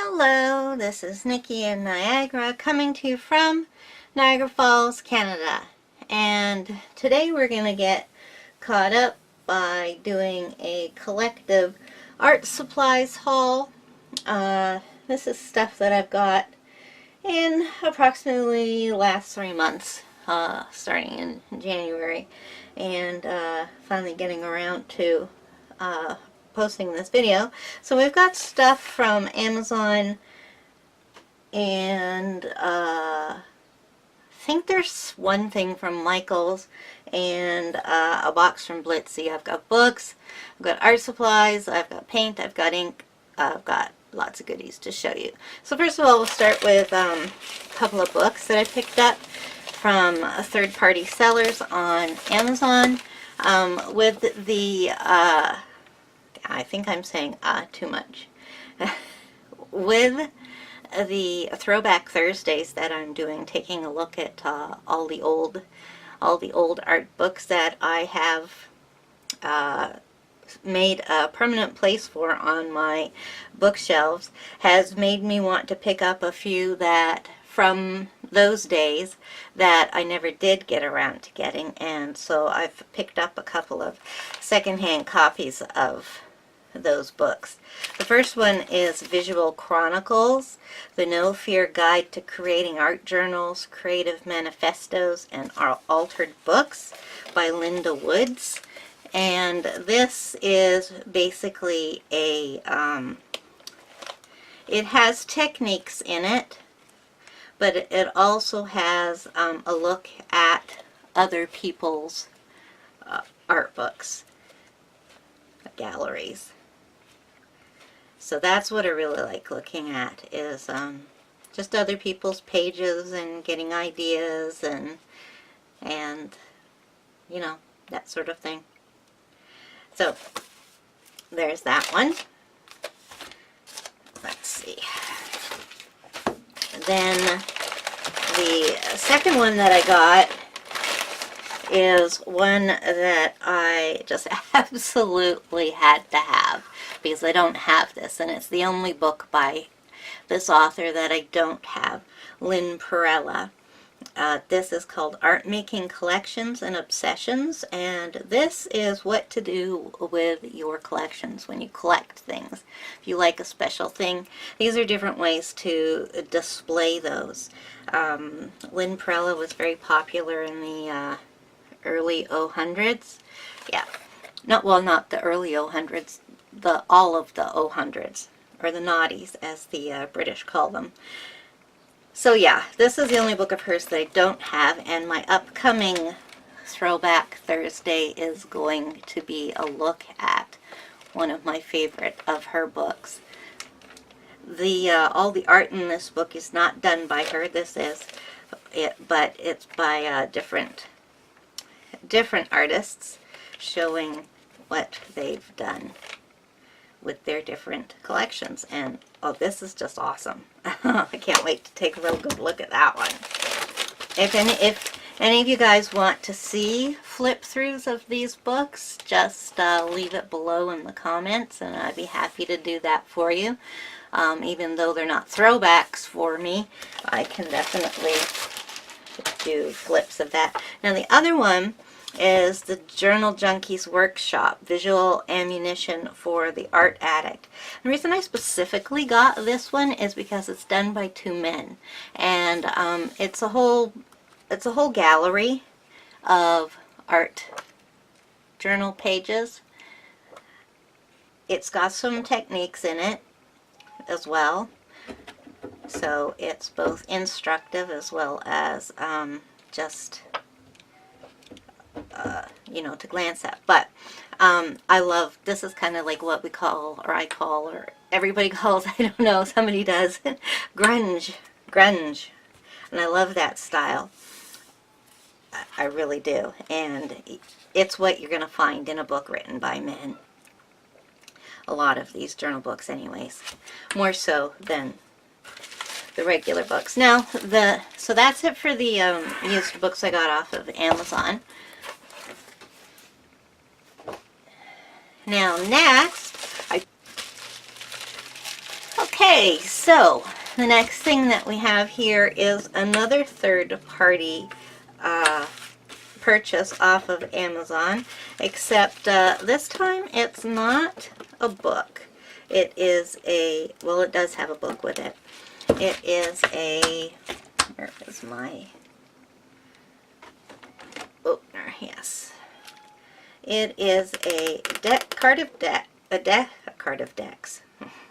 Hello, this is Nikki in Niagara coming to you from Niagara Falls, Canada. And today we're going to get caught up by doing a collective art supplies haul. This is stuff that I've got in approximately the last 3 months, starting in January, and finally getting around to posting this video. So we've got stuff from Amazon, and I think there's one thing from Michael's, and a box from Blitsy. I've got books, I've got art supplies, I've got paint, I've got ink, I've got lots of goodies to show you. So first of all, we'll start with a couple of books that I picked up from third-party sellers on Amazon. With the I think I'm saying too much. With the Throwback Thursdays that I'm doing, taking a look at all the old art books that I have made a permanent place for on my bookshelves, has made me want to pick up a few that from those days that I never did get around to getting, and so I've picked up a couple of secondhand copies of those books. The first one is Visual Chronicles, the No Fear Guide to Creating Art Journals, Creative Manifestos, and Altered Books by Linda Woods. And this is basically a, it has techniques in it, but it also has a look at other people's art books, galleries. So that's what I really like looking at, is just other people's pages and getting ideas and you know, that sort of thing. So there's that one. Let's see. Then the second one that I got is one that I just absolutely had to have, because I don't have this, and it's the only book by this author that I don't have, Lynn Perella. This is called Art Making Collections and Obsessions, and this is what to do with your collections when you collect things. If you like a special thing, these are different ways to display those. Lynn Perella was very popular in the early 0000s. Yeah. Not the early 0000s, all of the 0000s, or the noughties as the British call them. So yeah, this is the only book of hers that I don't have, and my upcoming Throwback Thursday is going to be a look at one of my favorite of her books. All the art in this book is not done by her. This is it, but it's by different artists showing what they've done with their different collections. And oh, this is just awesome. I can't wait to take a real good look at that one. If any of you guys want to see flip-throughs of these books, just leave it below in the comments, and I'd be happy to do that for you. Even though they're not throwbacks for me, I can definitely do flips of that. Now the other one is the Journal Junkies Workshop, Visual Ammunition for the Art Addict. The reason I specifically got this one is because it's done by two men, and it's a whole gallery of art journal pages. It's got some techniques in it as well, so it's both instructive as well as just you know, to glance at. But I love, this is kind of like what we call, or I call, or everybody calls, I don't know, somebody does, grunge, and I love that style. I really do, and it's what you're going to find in a book written by men. A lot of these journal books anyways, more so than the regular books. Now, so that's it for the used books I got off of Amazon. Now next, Okay, so the next thing that we have here is another third-party purchase off of Amazon, except this time it's not a book. It is a, well, it does have a book with it. It is a, where is my opener? Yes. It is a card of decks.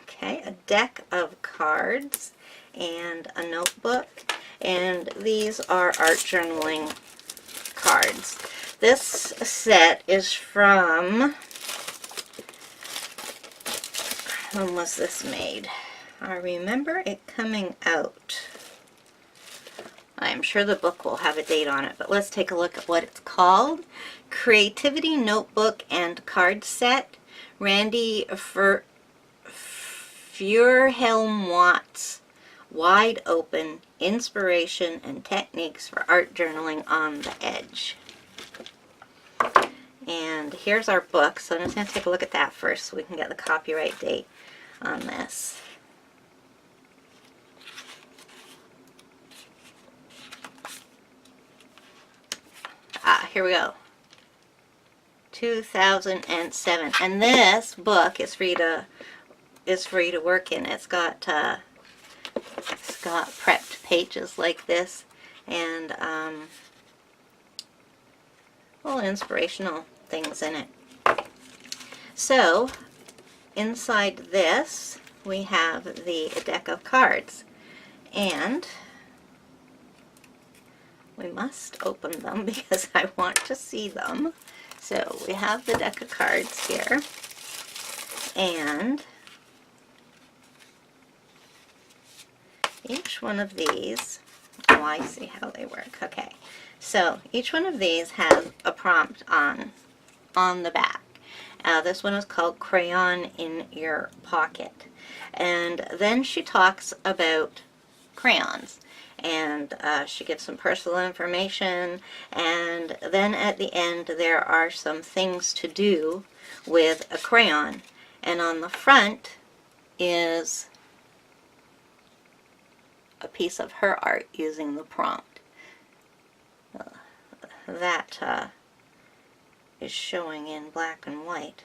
Okay, a deck of cards and a notebook, and these are art journaling cards. This set is from, when was this made? I remember it coming out. I'm sure the book will have a date on it, but let's take a look at what it's called. Creativity Notebook and Card Set, Randy Furhelm-Watts. Wide Open Inspiration and Techniques for Art Journaling on the Edge. And here's our book, so I'm just going to take a look at that first so we can get the copyright date on this. Here we go. 2007. And this book is free to work in. It's got prepped pages like this, and little inspirational things in it. So inside this we have the deck of cards, and we must open them because I want to see them. So we have the deck of cards here, and each one of these, oh, I see how they work. Okay, so each one of these has a prompt on the back. This one is called Crayon in Your Pocket. And then she talks about crayons. And she gives some personal information. And then at the end there are some things to do with a crayon. And on the front is a piece of her art using the prompt. That is showing in black and white.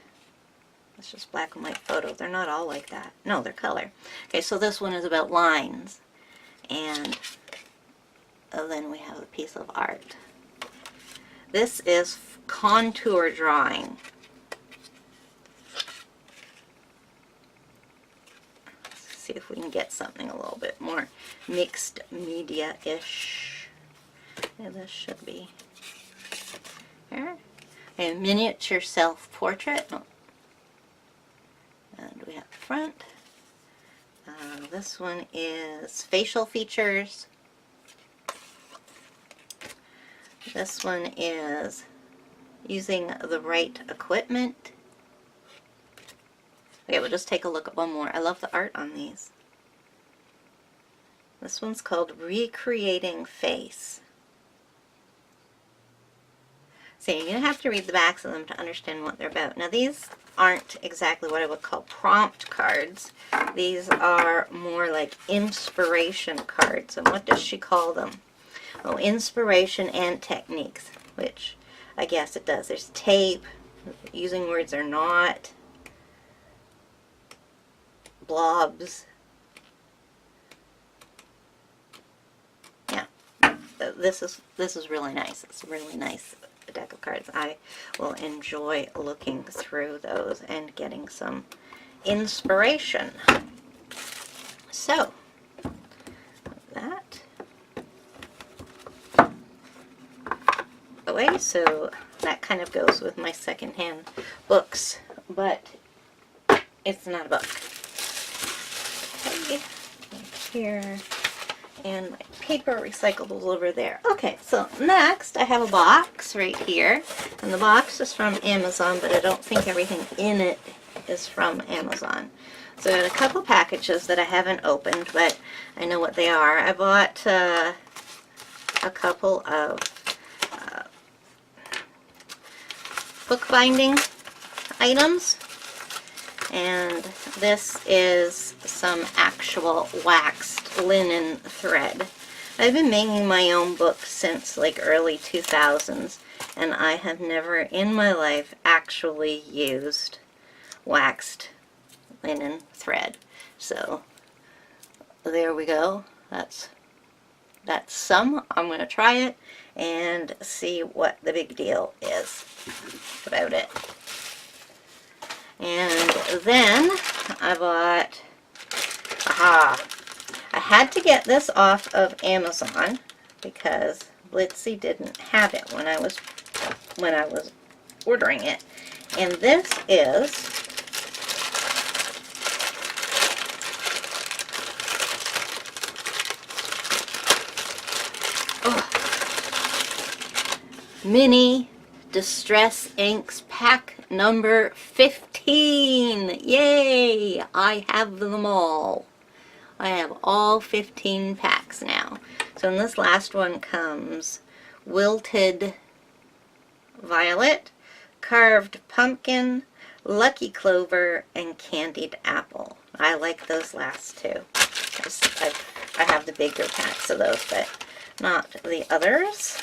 It's just black and white photos. They're not all like that. No, they're color. Okay, so this one is about lines. And then we have a piece of art. This is contour drawing. Let's see if we can get something a little bit more mixed media-ish. Yeah, this should be here. A miniature self-portrait. Oh. And we have the front. This one is facial features. This one is using the right equipment. Okay, we'll just take a look at one more. I love the art on these. This one's called Recreating Face. So you're going to have to read the backs of them to understand what they're about. Now these aren't exactly what I would call prompt cards. These are more like inspiration cards. And what does she call them? Oh, inspiration and techniques, which I guess it does. There's tape, using words or not, blobs. Yeah, this is really nice. It's a really nice deck of cards. I will enjoy looking through those and getting some inspiration. So that away. So that kind of goes with my secondhand books, but it's not a book. Okay, here. And my paper recyclables over there. Okay, so next I have a box right here. And the box is from Amazon, but I don't think everything in it is from Amazon. So I got a couple packages that I haven't opened, but I know what they are. I bought a couple of bookbinding items. And this is some actual waxed linen thread. I've been making my own books since like early 2000s, and I have never in my life actually used waxed linen thread. So there we go. That's some. I'm going to try it and see what the big deal is about it. And then I bought, I had to get this off of Amazon because Blitsy didn't have it when I was ordering it. And this is Mini Distress Inks pack number 15. Yay! I have them all. I have all 15 packs now. So in this last one comes Wilted Violet, Carved Pumpkin, Lucky Clover, and Candied Apple. I like those last two. I have the bigger packs of those, but not the others.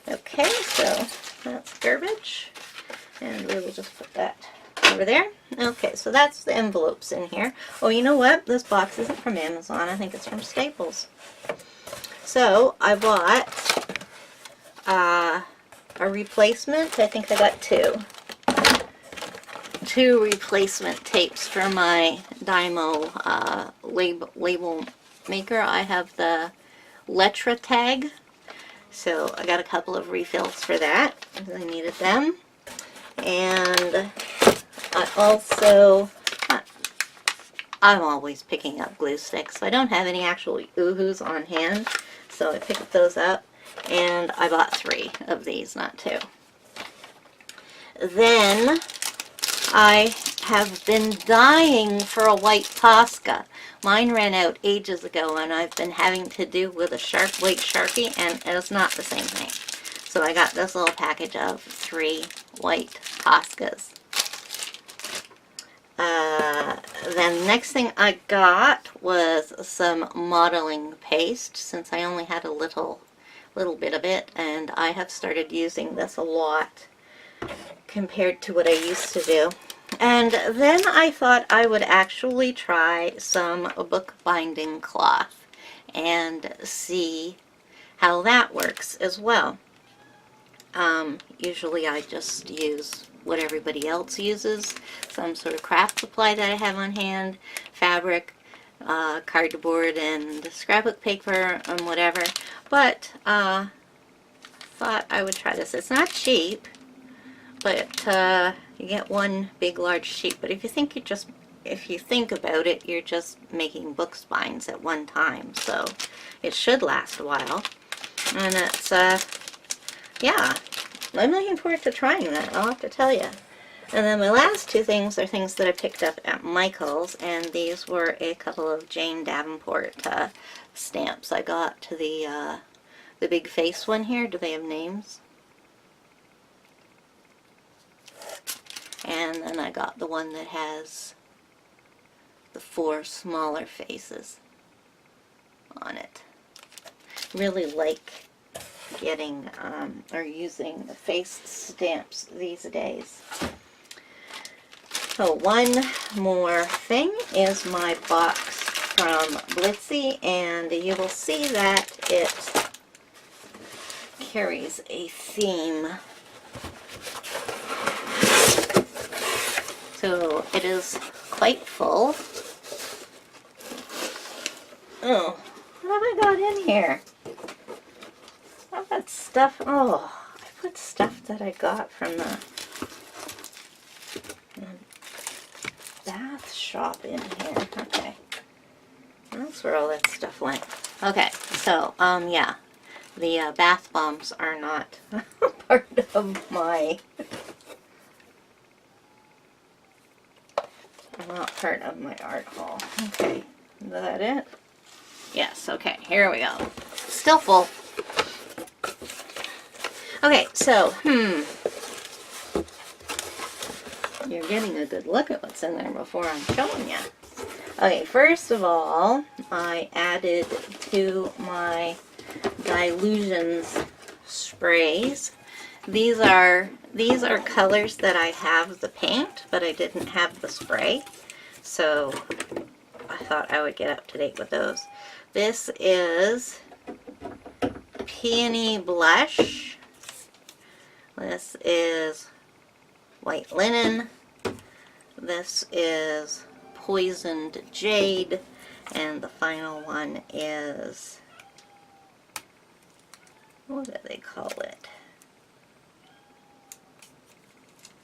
Okay, so that's garbage, and we will just put that over there. Okay, so that's the envelopes in here. Oh, you know what? This box isn't from Amazon. I think it's from Staples. So I bought a replacement. I think I got two replacement tapes for my Dymo label maker. I have the Letra tag. So I got a couple of refills for that, because I needed them. And I also, I'm always picking up glue sticks. So I don't have any actual Oohoo's on hand, so I picked those up. And I bought 3 of these, not 2. Then I have been dying for a white Posca. Mine ran out ages ago, and I've been having to do with a white Sharpie, and it's not the same thing. So I got this little package of 3 white Poscas. Then the next thing I got was some modeling paste, since I only had a little bit of it, and I have started using this a lot compared to what I used to do. And then I thought I would actually try some bookbinding cloth and see how that works as well. Usually I just use what everybody else uses, some sort of craft supply that I have on hand, fabric, cardboard, and scrapbook paper, and whatever. But thought I would try this. It's not cheap, but you get one big large sheet. But if you think about it, you're just making book spines at one time, so it should last a while. And it's yeah, I'm looking forward to trying that, I'll have to tell you. And then my last 2 things are things that I picked up at Michael's, and these were a couple of Jane Davenport stamps. I got to the big face one here. Do they have names? And then I got the one that has the 4 smaller faces on it. Really like getting or using face stamps these days. So one more thing is my box from Blitsy, and you will see that it carries a theme. So it is quite full. Oh, what have I got in here? I've got stuff. Oh, I put stuff that I got from the bath shop in here. Okay. That's where all that stuff went. Okay, so, yeah. The bath bombs are not part of my... not part of my art haul. Okay, is that it? Yes, okay, here we go. Still full. Okay, so, you're getting a good look at what's in there before I'm showing you. Okay, first of all, I added to my Dilutions sprays. These are colors that I have the paint, but I didn't have the spray. So I thought I would get up to date with those. This is Peony Blush. This is White Linen. This is Poisoned Jade. And the final one is, what do they call it?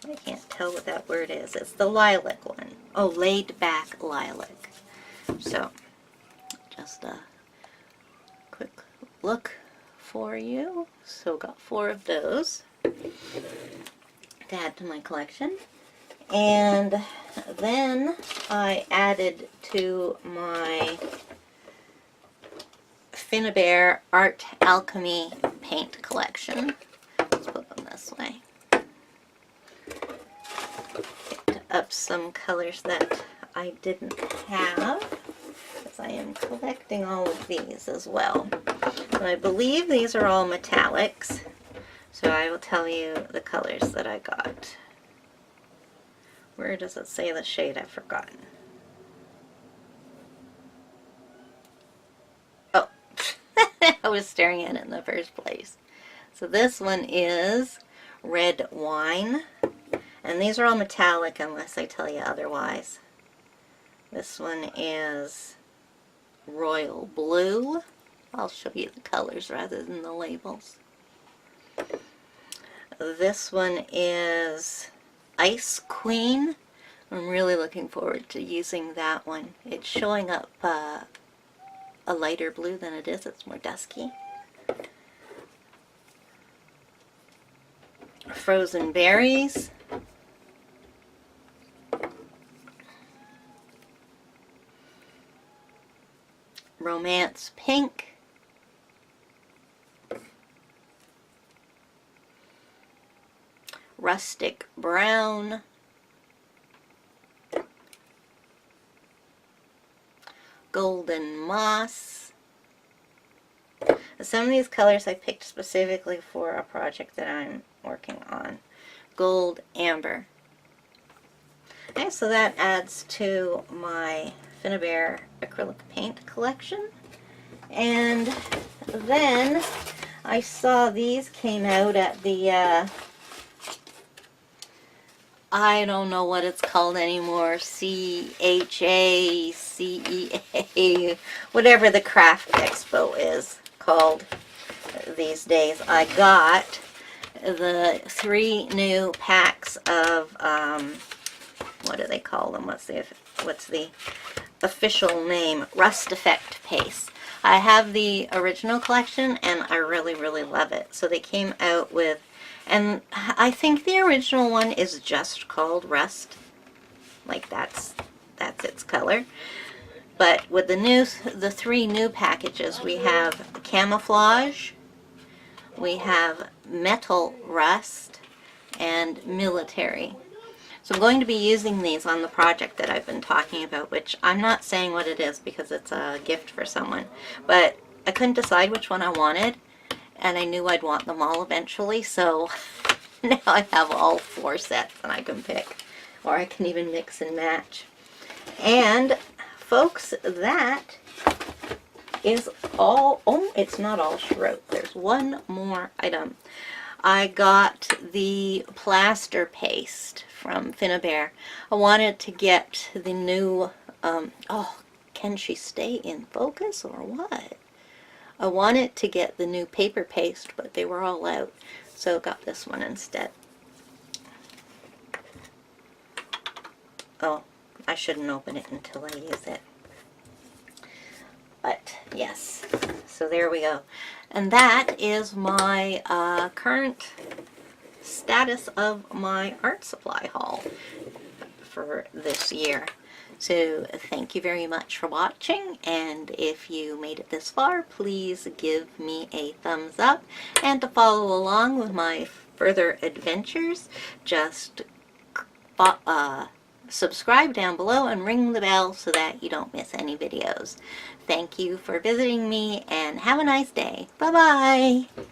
I can't tell what that word is. It's the lilac one. Oh, Laid Back Lilac. So, just a quick look for you. So, got 4 of those to add to my collection. And then I added to my Finnabair Art Alchemy paint collection. Let's put them this way. Picked up some colors that I didn't have, because I am collecting all of these as well. And I believe these are all metallics, so I will tell you the colors that I got. Where does it say the shade? I've forgotten. Oh, I was staring at it in the first place. So this one is Red Wine. And these are all metallic unless I tell you otherwise. This one is Royal Blue. I'll show you the colors rather than the labels. This one is Ice Queen. I'm really looking forward to using that one. It's showing up a lighter blue than it is. It's more dusky. Frozen Berries. Romance Pink. Rustic Brown. Golden Moss. Some of these colors I picked specifically for a project that I'm working on. Gold Amber. Okay, so that adds to my Finnabair acrylic paint collection. And then I saw these came out at the I don't know what it's called anymore, CHA, CEA, whatever the craft expo is called these days. I got the 3 new packs of, what do they call them? What's the official name? Rust Effect paste. I have the original collection and I really, really love it. So they came out with, and I think the original one is just called Rust. Like that's its color. But with the 3 new packages, we have Camouflage, we have Metal Rust, and Military. So I'm going to be using these on the project that I've been talking about, which I'm not saying what it is because it's a gift for someone. But I couldn't decide which one I wanted, and I knew I'd want them all eventually, so now I have all 4 sets and I can pick. Or I can even mix and match. And folks, that is all, oh, it's not all Shroot. There's one more item. I got the plaster paste from Finnabair. I wanted to get the new, oh, can she stay in focus or what? I wanted to get the new paper paste, but they were all out, so got this one instead. Oh, I shouldn't open it until I use it. But, yes, so there we go. And that is my current status of my art supply haul for this year. So thank you very much for watching, and if you made it this far, please give me a thumbs up, and to follow along with my further adventures, just subscribe down below and ring the bell so that you don't miss any videos. Thank you for visiting me and have a nice day. Bye-bye.